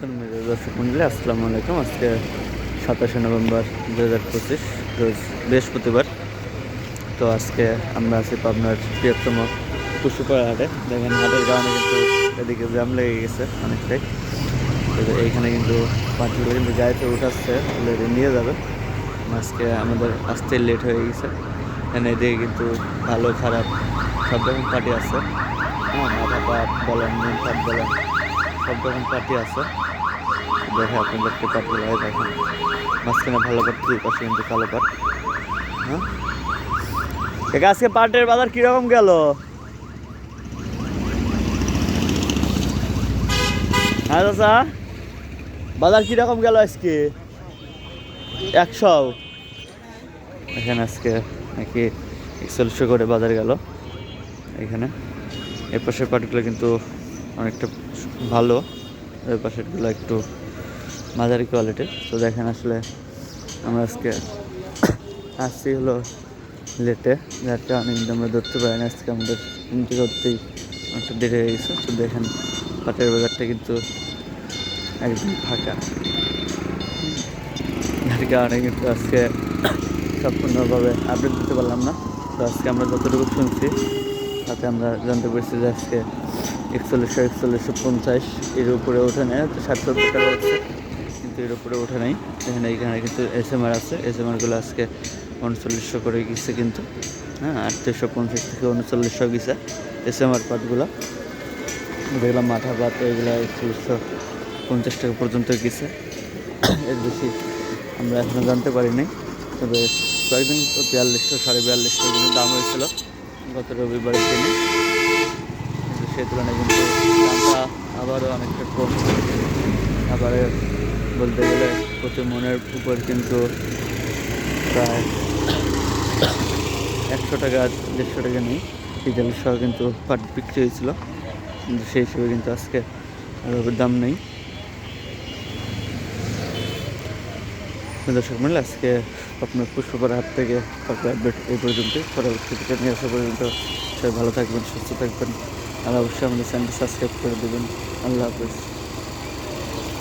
সম্মানিত দর্শক মন্ডলী, আসসালামু আলাইকুম। আজকে 27 নভেম্বর 2025 রোজ বৃহস্পতিবার। তো আজকে আমরা আছি পাবনার বৃহত্তম পশুপাড়া হাটে। দেখেন হাটের কারণে কিন্তু এদিকে জ্যাম লেগে গেছে অনেকটাই। তো এইখানে কিন্তু পাখিগুলো কিন্তু গাড়িতে উঠাচ্ছে, অলরেডি নিয়ে যাবে। আজকে আমাদের আসতে লেট হয়ে গেছে। এখানে এদিকে কিন্তু ভালো খারাপ সব রকম পার্টি আছে। হ্যাঁ, মাথা পাট বলেন, নুন পাট বলেন, সব রকম পার্টি আছে। দেখে আপনাদেরকে পাটগুলো দেখেন, মাঝখানে ভালো পাট, দুই পাশে কিন্তু কালো পাট। হ্যাঁ, আজকে পাটের বাজার কিরকম গেল? হ্যাঁ চাচা, বাজার কিরকম গেল আজকে? 100 এখানে আজকে নাকি 4100 করে বাজার গেল এখানে। এর পাশের পাটগুলো কিন্তু অনেকটা ভালো, এর পাশেরগুলো একটু মাঝারি কোয়ালিটির। তো দেখেন আসলে আমরা আজকে আসছি হলো লেটে, যার কারণে কিন্তু আমরা ধরতে পারি না। আজকে আমাদের এন্ট্রি করতেই অনেকটা দেরি হয়ে গেছে। তো দেখেন পাটের বাজারটা কিন্তু একদম ফাঁকা, যার কারণে কিন্তু আজকে সম্পূর্ণভাবে আপডেট দিতে পারলাম না। তো আজকে আমরা যতটুকু শুনছি তাতে আমরা জানতে পেরেছি যে আজকে 4150 এর উপরে ওঠে নেয়, তো 60-70 টাকা হচ্ছে, কিন্তু এর উপরে ওঠে নাই। এখানে কিন্তু SMR আছে, SMRগুলো আজকে 3900 করে গেছে কিন্তু। হ্যাঁ, 3850 থেকে 3900 গেছে SMR পাটগুলো। দেখলাম মাথা পাট এগুলো 4150 টাকা পর্যন্ত গেছে, এর বেশি আমরা এখনও জানতে পারিনি। তবে কয়েকদিন 4200 4250 কিন্তু দাম হয়েছিল গত রবিবারের দিনে, কিন্তু সেই তুলনায় কিন্তু দামটা আবারও অনেকটা কম। আবার বলতে গেলে প্রতি মনের উপর কিন্তু প্রায় 100 টাকা 150 টাকা নেই ডিজেল সহ কিন্তু পাট বিক্রি হয়েছিল, কিন্তু সেই হিসেবে কিন্তু আজকে দাম নেই। দর্শক মিলে আজকে আপনার পুষ্পপাড়া হাট থেকে আপডেট এই পর্যন্তই। পরবর্তীতে নিয়ে আসা পর্যন্ত সবাই ভালো থাকবেন, সুস্থ থাকবেন, আর অবশ্যই আমাদের চ্যানেলটি সাবস্ক্রাইব করে দেবেন। আল্লাহ হাফেজ।